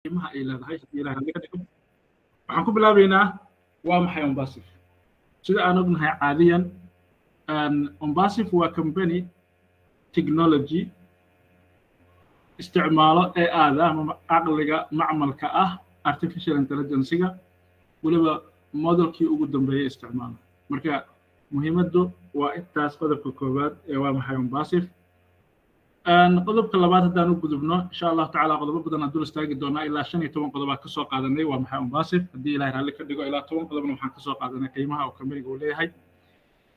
qiimaha ay leedahay haddii ilaahay raalli ka dhigo waxaan ku bilaabaynaa waa maxay Ombasif sida aan ognahay caadiyan Ombasif waa company technology isticmaalo AI ama aqliga macmalka ah artificial intelligence-ga waliba modelkii ugu dambeeyay isticmaalo marka muhiimaddu waa intaas qodobka koowaad ee waa maxay Ombasif qodobka labaad haddaan u gudubno insha Allah tacaala qodobo badan aan dul istaagi doonaa ilaa 15 qodob aan ka soo qaadanay waa maxay Ombasif haddii ilaahay raalli ka dhigo ilaa 10 qodobna waxaan ka soo qaadanay qiimaha uu company-gu leeyahay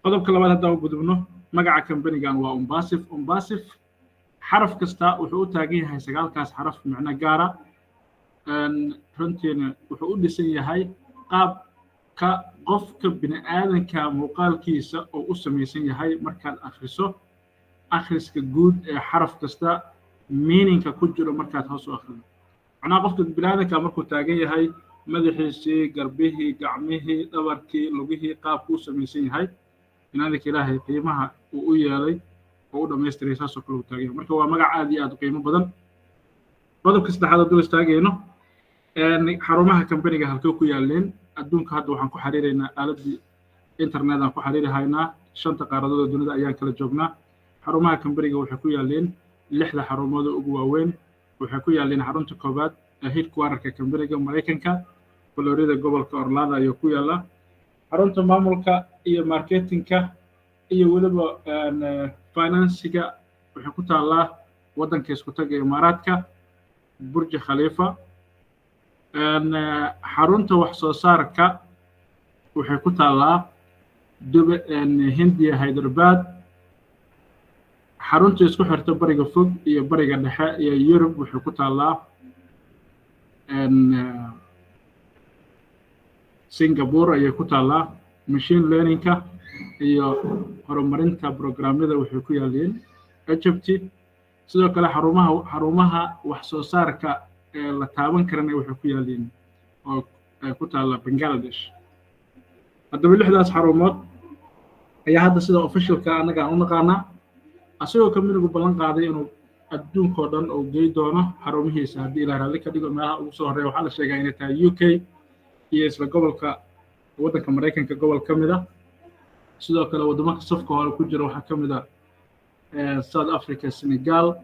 qodobka labaad haddaan u gudubno magaca company-gan waa Ombasif xaraf kasta wuxuu u taagan yahay sagaalkaas xaraf macna gaara runtiina wuxuu u dhisan yahay qaabka qofka bini'aadanka muuqaalkiisa oo u samaysan yahay markaad akhriso akhriska guud ee xaraf kasta meaning-ka ku jiro markaad hoos u akhrido macnaha qofka bini'aadanka markuu taagan yahay madaxiisii garbihii gacmihii dhabarkii lugihii qaabku u samaysan yahay bini'aadanka ilaahay qiimaha uu u yeelay oo u dhammaystiray saasoo kale u taagan yahay marka waa magac aad iyo aad u qiimo badan qodobka saddexaad oo dul istaagayno xarumaha company-ga halkee ku yaaleen adduunka hadda waxaan ku xiriiraynaa aaladii internet aan ku xiriirahaynaa 5 qaaradood oo dunida ayaan kala joognaa xarumaha company-ga waxay ku yaaleen 6 xarumood oo ugu waaweyn waxay ku yaaleen xarunta koobaad ee headquarter-ka company-ga Mareykanka Florida gobolka Orlando ayuu ku yaalaa xarunta maamulka iyo marketing-ka iyo waliba finance-ga waxay ku taalaa waddanka isku taga Imaaraadka Burj Khalifa xarunta wax soo saarka waxay ku taalaa Hindiya Hyderabad xarunta isku xirta bariga fog iyo bariga dhexe iyo Europe waxay ku taalaa Singapore ayay ku taalaa machine learning-ka iyo horumarinta programmada waxay ku yaaleen Egypt sidoo kale xarumaha wax soo saarka ee la taaban karana waxay ku yaaleen oo ku taala Bangladesh haddaba 6daas xarumood ayaa hadda sida official-ka anaga u naqaana asagoo company-gu ballan qaaday inuu adduunka oo dhan oo geey doono xarumihiisa haddii ilaahay raalli ka dhigo meelaha ugu soo horeeya waxaa la sheegaa inay tahay UK iyo isla gobolka waddanka Mareykanka gobol ka mid ah sidoo kale wadamada safka hore ku jira waxaa ka mid ah South Africa Senegal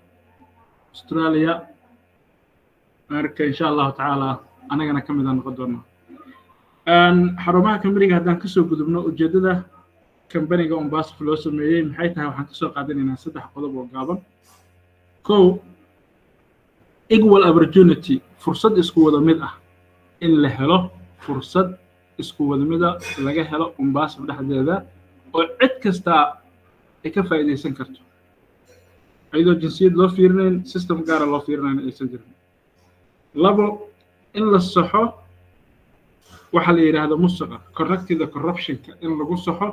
Australia marka insha Allah tacaala anagana ka mid ah noqon doona xarumaha company-ga haddaan kasoo gudubno ujeedada company-ga Ombasif loo sameeyay maxay tahay waxaan kasoo qaadanaynaa 3 qodob oo gaaban kow equal opportunity fursad isku wada mid ah in la helo fursad isku wada mid ah laga helo Ombasif dhexdeeda oo cid kasta ay ka faa'iideysan karto ayadoo jinsiyad loo fiirinayn system gaar ah loo fiirinayn aysan jirin labo in la saxo waxa la yiraahdo musuqa correcting the corruption-ka in lagu saxo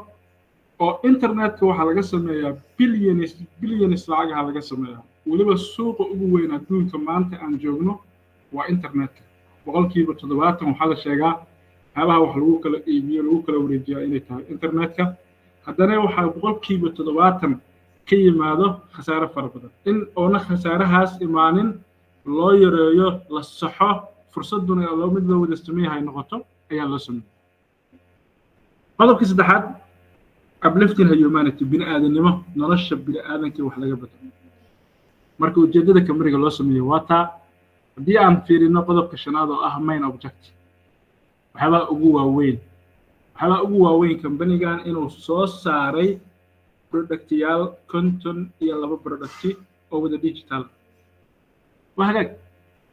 oo internet-ka waxa laga sameeyaa billions lacagaha laga sameeyaa waliba suuqa ugu weyn adduunka maanta aan joogno waa internet-ka 70% waxa la sheegaa habaha wax lagu kala iibiyo lagu kala wareejiyo inay tahay internet-ka haddana waxa 70% ka yimaado khasaare fara badan in oona khasaarahaas imaanin loo yareeyo la saxo fursaduna loo mid loo wada sameeyahay noqoto ayaa loo sameeyay qodobka saddexaad uplifting humanity bini'aadanimo nolosha bini'aadanka wax laga bedelo marka ujeedada company-ga loo sameeyo waa taa haddii aan fiirino qodobka shanaad oo ah main objective waxyaaba ugu waaweyn company-gan inuu soo saaray productyaal content iyo 2 product oo wada digital waxaad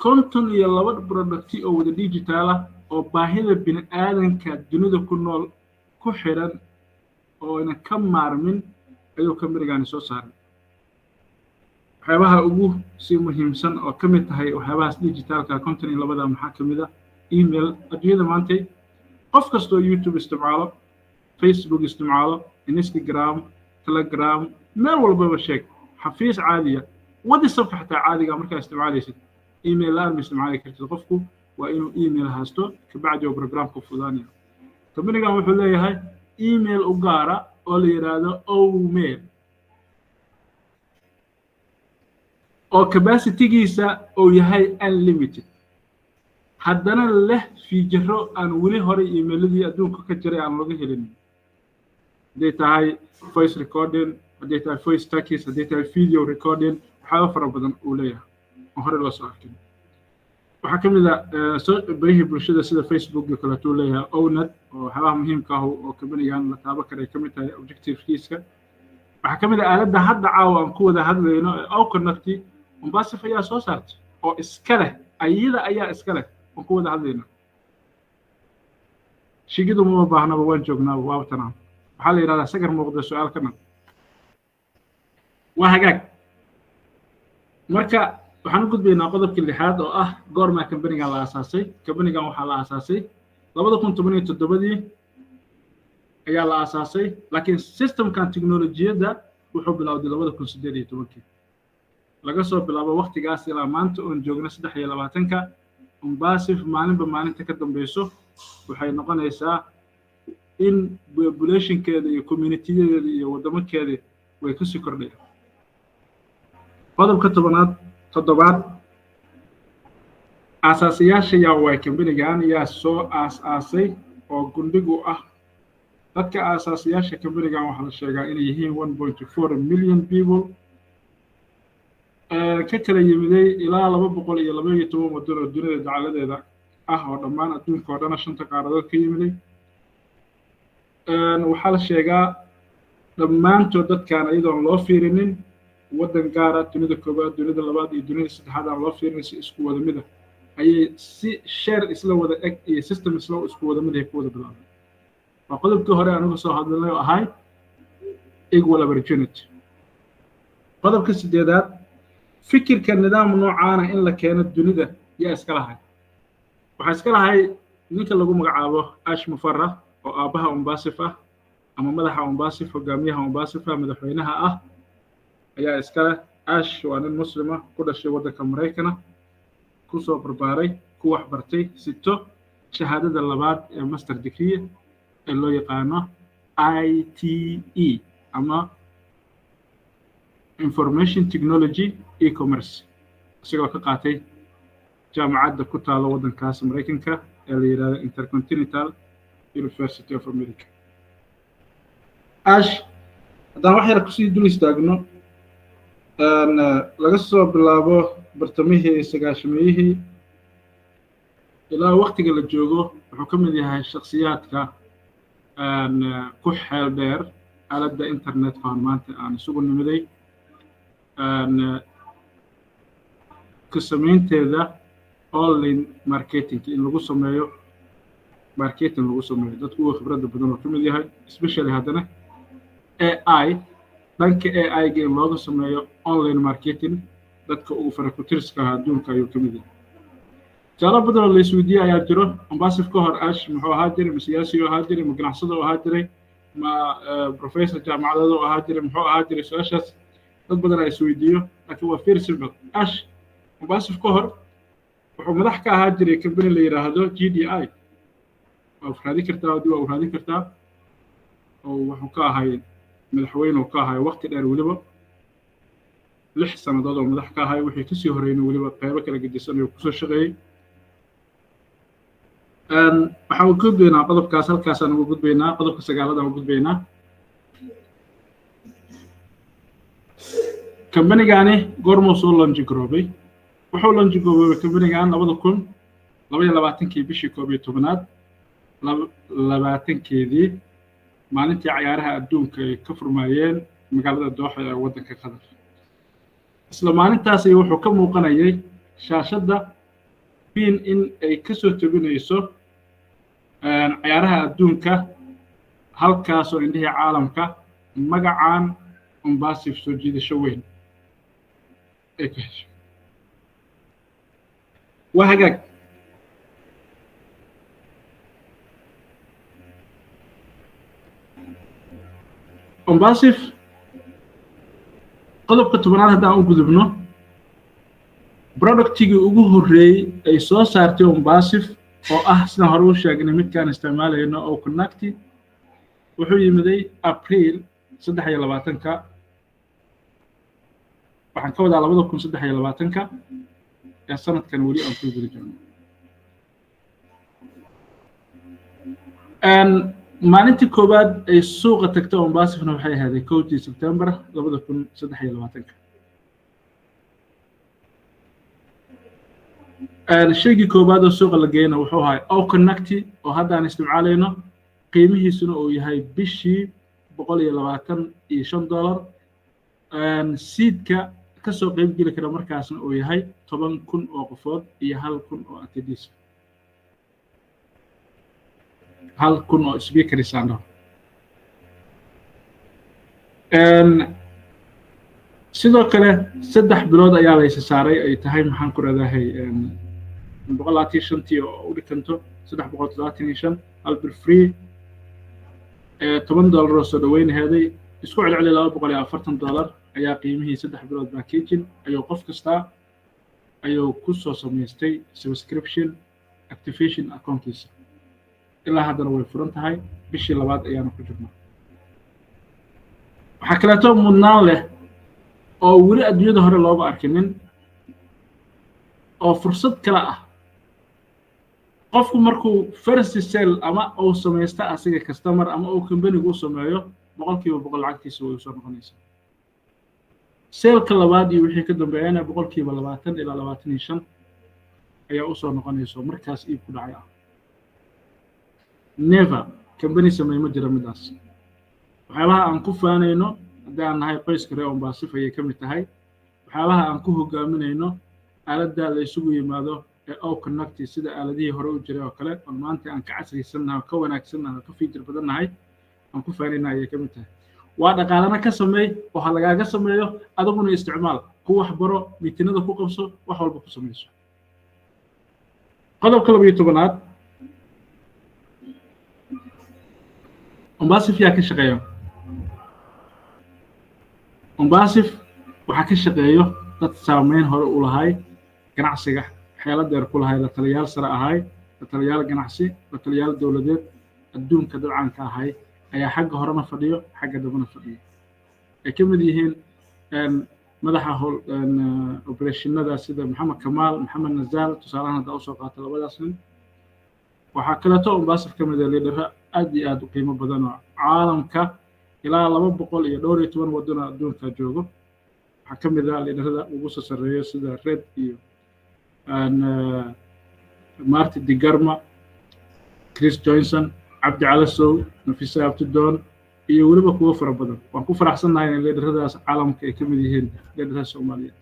content iyo 2 product oo wada digital ah oo baahida bini'aadanka dunida ku nool ku xiran oo ina ka maarmin ayuu company-gan soo saaray waxyaabaha ugu si muhiimsan oo ka mid tahay waxyaabahaas digitalka content labada maxaa ka mid ah email adduunyada maanta qof kasta oo YouTube isticmaalo Facebook isticmaalo Instagram Telegram meel walba sheeg xafiis caadiya WhatsApp xataa caadiga markaa isticmaalaysid email aan isticmaali kartid qofku waa inuu email haysto ka bacdi oo program-ku fudaanaya company-gan wuxuu leeyahay email u gaara oo la yiraahdo Omail oo capacity-giisa oo yahay unlimited haddana leh fiijaro aan weli hore iimayladii adduunka ka jiray aan laga helin hadday tahay voice recording hadday tahay voice takis hadday tahay video recording waxyaaba fara badan uu leeyahay oo hore loo soo arkin waxaa ka mid ah barihii bulshada sida facebook iyo kaleetuu leeyahay owned oo waxyaabaha muhiimka ah oo kabanigan la taabo karay ka mid tahay objectivekiiska waxaa ka mid ah aaladda hadda caawa aan ku wada hadlayno ee Oconnecti Mombasa ayaa soo saartay oo iska leh ayada ayaa iska leh aan ku wada hadlayno shigidu ma baahnaba waan joognaa waa tanaan waxaa la yiraahdaa sagar muuqda su'aal kana waa hagaag marka waxaan u gudbaynaa qodobkii lixaad oo ah goorma kambanigan la aasaasay kambanigan waxaa la aasaasay 2017 ayaa la aasaasay laakiin systemkan teknolojiyadda wuxuu bilowday 2018 laga soo bilaabo waqtigaas ilaa maanta oon joogno 23ka Mombasa maalinba maalinta ka dambayso waxay noqonaysaa in populationkeeda iyo communitydeeda iyo wadamadeeda way ku sii kordhayaan qodobka toddobaad aasaasiyaasha yaa way kambanigan yaa soo aasaasay oo gundhig u ah dadka aasaasiyaasha kambanigan waxaa la sheegaa inay yihiin 1.4 million people ka kala yimiday ilaa 212 waddan oo dunida dacaladeeda ah oo dhammaan adduunka oo dhan shanta qaaradood ka yimiday waxaa la sheegaa dhammaantood dadkan iyadoon loo fiirinin waddan gaara dunida koobaad dunida labaad iyo dunida saddexaad aan loo fiirin si isku wada mid ah ayay si share isla wada eg iyo system isla isku wada mid ah ku wada bilaabay waa qodobkii hore anigu soo hadalnay oo ahay equal opportunity qodobka sideedaad fikirka nidaam noocaana in la keeno dunida yaa iska lahay waxaa iska lahay ninka lagu magacaabo Ash Mufarra oo aabaha Mombasa ah ama madaxa Mombasa hogaamiyaha Mombasa madaxweynaha ah ayaa iska leh Ash waa nin muslima ku dhashay waddanka Mareykanka ku soo barbaaray ku wax bartay sito shahaadada labaad ee master degree ee loo yaqaano ITE ama Information Technology E-commerce isagoo ka qaatay jaamacadda ku taalo waddankaas Mareykanka ee la yiraahdo Intercontinental University of America Ash haddaan wax yar kusii dul istaagno laga soo bilaabo bartamihii sagaashameeyihii ilaa waqtiga la joogo wuxuu ka mid yahay shakhsiyaadka ku xeel dheer aaladda internetka oo maanta aan isugu nimiday ka samaynteeda online marketing in lagu sameeyo marketing lagu sameeyo dadku ugu khibradda badan oo ka mid yahay especially haddana AI dhanka AI-ga in looga sameeyo online marketing dadka ugu farakutirska adduunka ayuu ka mid yahay jaalo badan oo la isweydiiyay ayaa jiro Mombasa ka hor Ash muxuu ahaa jiray siyaasi oo ahaa jiray ganacsade oo ahaa jiray ma professor jaamacadda oo ahaa jiray muxuu ahaa jiray su'aashaas dad badan ay isweydiiyo laakiin waa very simple Ash Mombasa ka hor wuxuu madax ka ahaa jiray company la yiraahdo GDI oo raadi kartaa oo wuxuu ka ahay madaxweyne oo ka ahay waqti dheer waliba 6 sanadood oo madax ka ahay wixii ka sii horeeyay waliba qaybo kala gedisan oo ku soo shaqeeyay waxaan u gudbaynaa qodobkaas halkaas aan ugu gudbaynaa qodobka 9aad aan ugu gudbaynaa kambanigani goorma soo launch garoobay wuxuu launch garoobay kambanigan 2022 bishii 11aad 20keedii maalintii ciyaaraha adduunka ay ka furmayeen magaalada Dooxa ee waddanka Qatar isla maalintaas ay wuxuu ka muuqanayay shaashada in ay ka soo tabinayso ciyaaraha adduunka halkaas oo indhaha caalamka magacaan Mombasa soo jiidasho weyn ee ka heshay waa hagaag Mombasa qodobka 10aad haddaan u gudubno productigii ugu horeeyay ay soo saartay Mombasa oo ah sida hore u sheegnay midkaan isticmaalayno oo Oconnecti wuxuu yimiday April 23ka waxaan ka wadaa 2023 ee sanadkan wali aan ku guda jirno maalintii koowaad ay suuqa tagtay Mombasa waxay ahayd 1 September 2023 shaygii koowaad oo suuqa la geeyna wuxuu ahaa oo connect oo hadda aan isticmaalayno qiimihiisuna uu yahay bishii $125 seedka ka soo qayb geli kara markaasna uu yahay 10,000 oo qofood iyo 1,000 oo attendees 1,000 oo speakers aan sidoo kale 3 bilood ayaa la saaray ay tahay maxaan ku raadahay 125 oo u dhiganto 335 hal bil free $10 oo soo dhaweynayay isku celceli $240 ayaa qiimihii 3 bilood packaging ayuu qof kasta ayuu ku soo sameystay subscription activation accountkiisa ilaa haddana way furan tahay bishii labaad ayaana ku jirnaa waxa kale oo mudnaan leh oo weli adduunyada hore looga arkinin oo fursad kala ah qofku markuu first sale ama uu sameeysta asiga customer ama uu company-gu u sameeyo 100% lacagtiisa way soo noqonaysaa sale-ka labaad iyo wixii ka dambeeyana 20% ilaa 25 ayaa u soo noqonayso markaas iib ku dhacay never company sameeyma jira midaas waxyaabaha aan ku faanayno haddaan nahay qoyska reer Mombasa ayay ka mid tahay waxyaabaha aan ku hogaaminayno aaladda la isugu yimaado ee oo connect sida aaladihii hore u jiray oo kale oo maanta aan ka casriysanahay ka wanaagsannahay ka feature badannahay aan ku faanayna ayay ka mid tahay waa dhaqaalana ka sameey waxa lagaaga sameeyo adiguna isticmaal ku wax baro miitinada ku qabso wax walba ku sameeyso qodobka 12aad Mombasa fiyaa ka shaqeeyo Mombasa waxa ka shaqeeyo dad saameyn hore u lahay ganacsiga xeeladeer ku lahay la taliyaal sare ahay la taliyaal ganacsi la taliyaal dawladeed adduunka dadcan ka ahay ayaa xagga horena fadhiyo xagga dambena fadhiyo ay ka mid yihiin madaxa operationada sida Maxamed Kamal Maxamed Nazal tusaalahan hadda u soo qaatay labadaas nin waxa kale oo Mombasa ka mid ah leader aad iyo aad u qiimo badan oo caalamka ilaa 212 waddan adduunka joogo waxa ka mid ah leaderada ugu soo sareeyo sida Red iyo Martin Digarma Chris Johnson Abdi Alasow Nafisa Abdudon iyo waliba kuwa fara badan waan ku faraxsanahay in leaderadaas caalamka ay ka mid yihiin leaderada Soomaaliyeed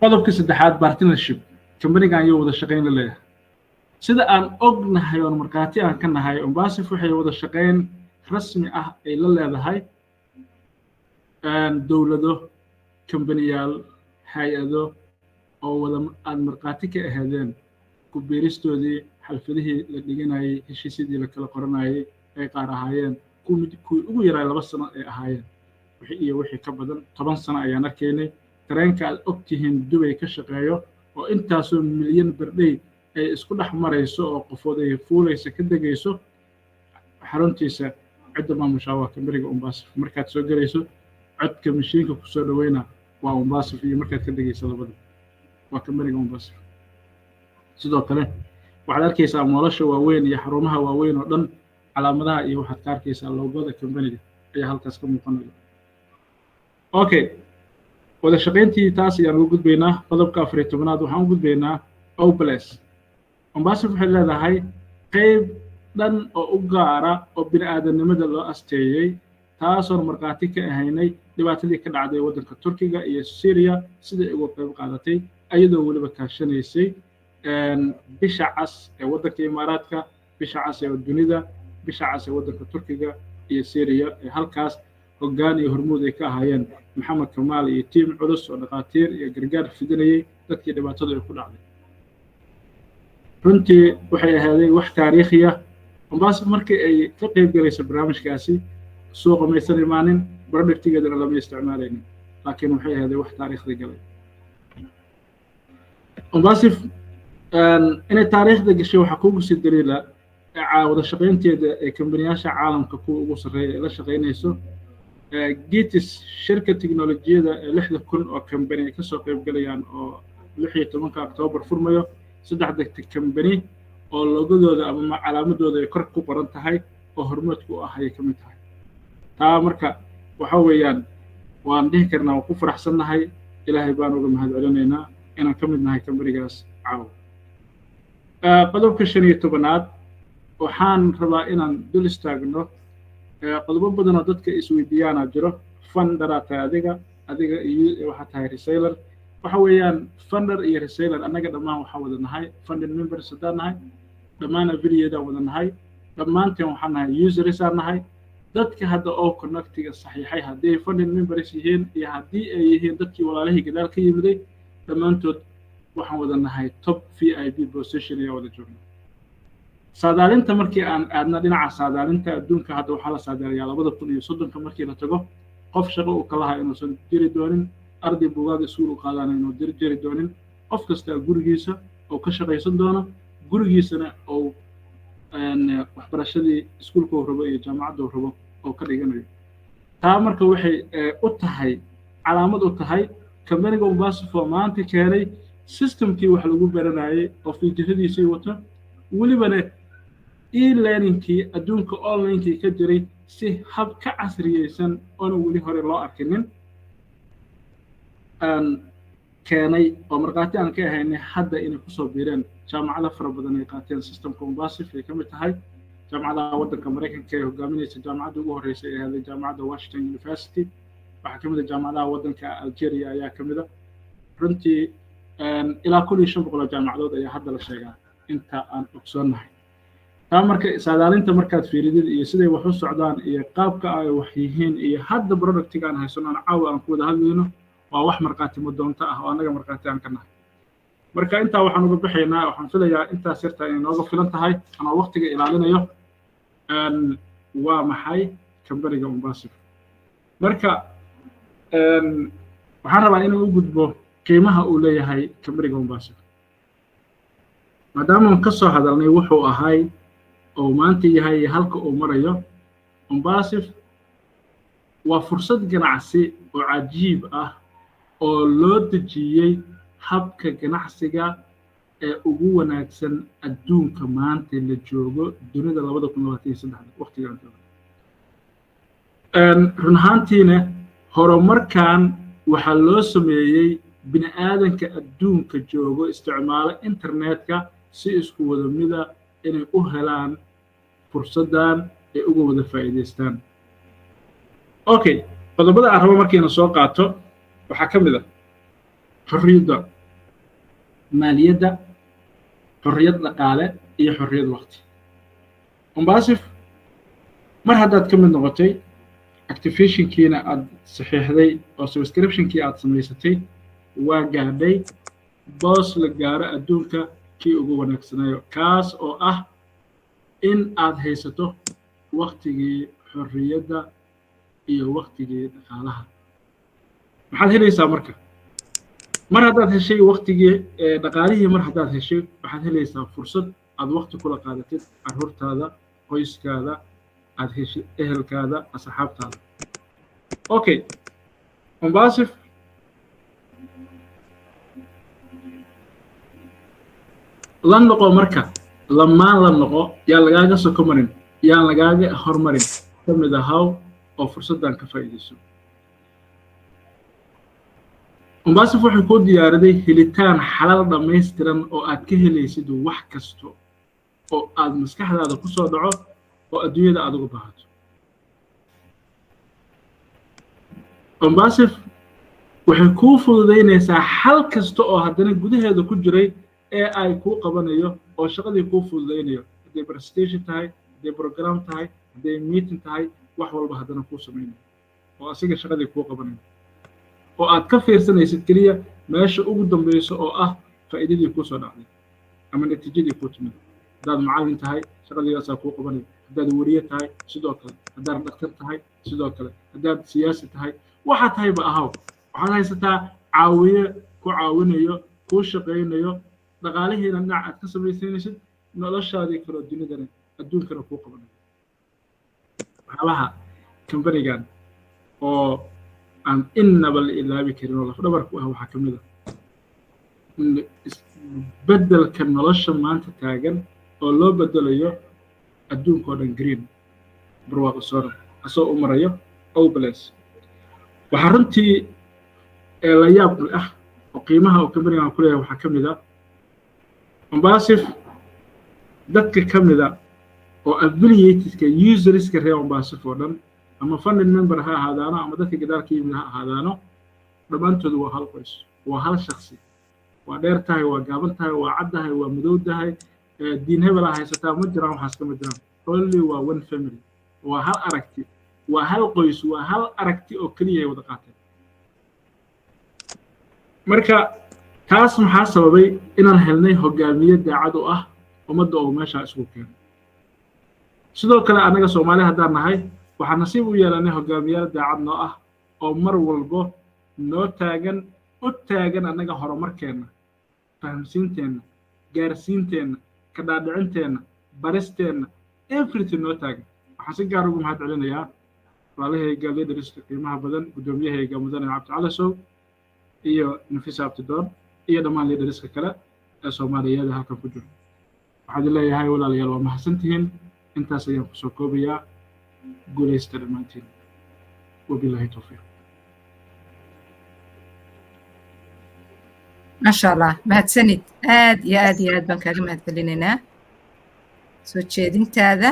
qodobka saddexaad partnership company-ga ayuu wada shaqeyn la leeyahay sida aan ognahay oo markaati aan ka nahay Mombasa waxay wada shaqeyn rasmi ah ay la leedahay dawlado company-yaal hay'ado oo wada aan markaati ka ahaadeen ku beeristoodii xalfadihii la dhiganayay heshiisyadii la kala qoranayay ay qaar ahaayeen kuwii ugu yaraa 2 sano ay ahaayeen wixii ka badan 10 sano ayaan arkaynay tareenka aad ogtihiin Dubai ka shaqeeyo oo intaasoo milyan bardhay ay isku dhex marayso oo qofood ay fuulaysa ka degayso xaruntiisa cidda maamusha waa company-ga Mombasa markaad soo galayso codka mashiinka ku soo dhaweyna waa Mombasa iyo markaad ka degayso labada waa company-ga Mombasa sidoo kale waxaad arkaysaa moolasha waaweyn iyo xarumaha waaweyn oo dhan calaamadaha iyo waxaad ka arkaysaa logoda company-ga ayaa halkaas ka muuqanaya okay wada shaqeyntii taas ayaan ugu gudbaynaa qodobka 14aad waxaan u gudbaynaa Oplas Mombasa waxay leedahay qayb dhan oo u gaara oo bini'aadanimada loo asteeyay taasoo markaati ka ahaynay dhibaatadii ka dhacday waddanka Turkiga iyo Syria sida ay uga qayb qaadatay ayadoo waliba kaashanaysay bisha cas ee waddanka Imaaraadka bisha cas ee dunida bisha cas ee waddanka Turkiga iyo Syria ee halkaas hoggaan iyo hormuud ay ka ahaayeen Maxamed Kamal iyo team culus oo dhaqaatiir iyo gargaar fidinayay dadkii dhibaatadu ay ku dhacday runtii waxay ahaayeen wax taariikhi ah Mombasa markii ay ka qayb galayso barnaamijkaasi suuqa maysan imaanin productigeedana lama isticmaalaynin laakiin waxay ahaayeen wax taariikhda galay Mombasa inay taariikhda gashay waxa kugu sii daliila wada shaqeynteeda ee kambaniyasha caalamka kuwa ugu sarreeya ee la shaqeynayso Gitis shirka tiknoolajiyada 6,000 oo company ay ka soo qayb galayaan oo 16 October furmayo saddexda company oo logodooda ama calaamadooda ay kor ku qoran tahay oo hormoodku u ah ayay ka mid tahay taa marka waxa weeyaan waan dhihi karnaa waan ku faraxsannahay ilaahay baan uga mahadcelinaynaa inaan ka mid nahay companygaas caawa qodobka 15aad waxaan rabaa inaan dul istaagno qodobo badan oo dadka isweydiiyaana jiro funder tahay adiga iyo waxa tahay reseller waxa weeyaan funder iyo reseller annaga dhammaan waxa wada nahay funding members hadaan nahay dhammaan affiliate wada nahay dhammaanteen waxaan nahay users aan nahay dadka hadda oo connectiga saxiixay haddii funding members yihiin iyo haddii ay yihiin dadkii walaalihii gadaal ka yimiday dhammaantood waxaan wada nahay top VIP position ee wada joogno saadaalinta markii aan aadna dhinaca saadaalinta adduunka hadda waxaa la saadaaliyaa 2030 markii la tago qof shaqo uu kala hayo inuusan jiri doonin arday buugaag iskuul u qaadana inuu jiri doonin qof kasta gurigiisa oo ka shaqaysan doono gurigiisana oo waxbarashadii iskuulka uu rabo iyo jaamacadda uu rabo oo ka dhiganayo taa marka waxay u tahay calaamad u tahay companyga Umbasifo maanta keenay systemkii wax lagu baranayay oo fiijiradiisii wato welibana e-learningkii adduunka onlinekii ka jiray si hab ka casriyeysan oo weli hore loo arkinin keenay oo markaati aan ka ahaynay hadda inay ku soo biireen jaamacado fara badan ay qaateen systemka Umbasifo ay ka mid tahay jaamacadaha waddanka Mareykanka ee hogaaminaysa jaamacadda ugu horeysay ee ahayd jaamacadda Washington University waxaa ka mid ah jaamacadaha waddanka Algeria ayaa ka mid ah runtii ilaa 1500 jaamacadood ayaa hadda la sheegaa inta aan ogsoonahay taa marka saadaalinta markaad fiiridid iyo siday wax u socdaan iyo qaabka ay wax yihiin iyo hadda productiga aan haysanno caawa aan ku wada hadlayno waa wax markaati doonta ah oo anaga markaati aan ka nahay marka intaa waxaan uga baxaynaa waxaan filayaa intaas yarta inay nooga filan tahay ama waqtiga ilaalinayo waa maxay companyga Umbasifo marka waxaan rabaa inaan u gudbo qiimaha uu leeyahay companyga Umbasifo maadaama aan ka soo hadalnay wuxuu ahay oo maanta yahay halka uu marayo Umbasifo waa fursad ganacsi oo cajiib ah oo loo dejiyay habka ganacsiga ee ugu wanaagsan adduunka maanta la joogo dunida 2023 waqtigan run ahaantiina horumarkan waxaa loo sameeyay bini'aadanka adduunka joogo isticmaalo internetka si isku wada mida inay u helaan fursadan ay uga wada faa'iideystaan okay qodobada aan rabo markiina soo qaato waxaa ka mid ah xorriyadda maaliyadda xorriyad dhaqaale iyo xorriyad waqti Umbasifo mar haddaad ka mid noqotay activationkiina aad saxiixday oo subscriptionkii aad samaysatay waa gaadhay boos la gaaro adduunka kii ugu wanaagsanayo kaas oo ah in aad haysato waqtigii xorriyadda iyo waqtigii dhaqaalaha maxaad helaysaa marka mar haddaad heshay waqtigii dhaqaalihii mar haddaad heshay waxaad helaysaa fursad aad waqti kula qaadatid carruurtaada qoyskaada aad heshay ehelkaada asxaabtaada okay Umbasifo la noqo marka lamaan la noqo yaa lagaaga soo marin yaa lagaaga hormarin ka mid ahaw oo fursadan ka faa'iideyso Umbasifo wuxuu ku diyaariday helitaan xalal dhameystiran oo aad ka helaysid wax kasto oo aad maskaxdaada ku soo dhaco oo adduunyada aad ugu baahato Umbasifo waxay ku fududeynaysaa xal kasta oo haddana gudaheeda ku jiray ee ay ku qabanayo oo shaqadii ku fududeynayo haddii presentation tahay haddii program tahay haddii meeting tahay wax walba haddana ku sameeyay oo asiga shaqadii ku qabanayo oo aad ka fiirsanaysid kaliya meesha ugu dambayso oo ah faa'iidadii ku soo dhacday ama natiijadii ku timid hadaad macallin tahay shaqadiisaas ku qabanayo hadaad wariye tahay sidoo kale hadaad dhaqtar tahay sidoo kale hadaad siyaasi tahay waxa tahay ba ahaw waxaad haysataa caawiye ku caawinayo ku shaqeynayo dhaqaalihiina dhinac aad ka samaysanaysid noloshaadii kale dunidana adduunkana ku qabanayo waxyaalaha companygan oo aan innaba la ilaabi karin oo lafdhabarku ah waxaa ka mid ah beddelka nolosha maanta taagan oo loo bedelayo adduunka oo dhan green barwaaqo sooran asoo u marayo oblas waxaa runtii la yaab ah oo qiimaha oo kamarigan ku leeyahay waxaa ka mid ah Mombasif dadka ka mid ah oo affiliatedka userska reer Mombasif oo dhan ama funding member ha ahaadaano ama dadka gadaalka yimid ha ahaadaano dhammaantood waa hal qoys waa hal shakhsi waa dheer tahay waa gaaban tahay waa cad tahay waa madow tahay diin hebel ah haysataa ma jiraan waxaas kama jiraan only waa one family waa hal aragti waa hal qoys waa hal aragti oo kaliya ay wada qaateen marka taas maxaa sababay inaan helnay hogaamiye daacad u ah ummadda oo meesha isku keenay sidoo kale anaga Soomaali haddaan nahay waxaan nasiib u yeelanay hogaamiyaal daacad noo ah oo mar walbo noo taagan u taagan anaga horumarkeena fahamsiinteena gaarsiinteena ka dhaadhicinteena baristeena everything noo taagan waxaan si gaar ugu mahad celinayaa walaalahayga leaderska qiimaha badan gudoomiyahayga mudane Cabdi Cali Sow iyo Nafisa Abdidoon iyo dhammaan leaderska kale ee Soomaaliyeed halkan ku jira waxaan leeyahay walaalayaal waa mahadsantihiin intaas ayaan ku soo koobayaa guuleysta dhammaantiin wabillahi tawfiiq ما شاء الله mahadsanid aad iyo aad baan kaaga mahadcelinaynaa soo jeedintaada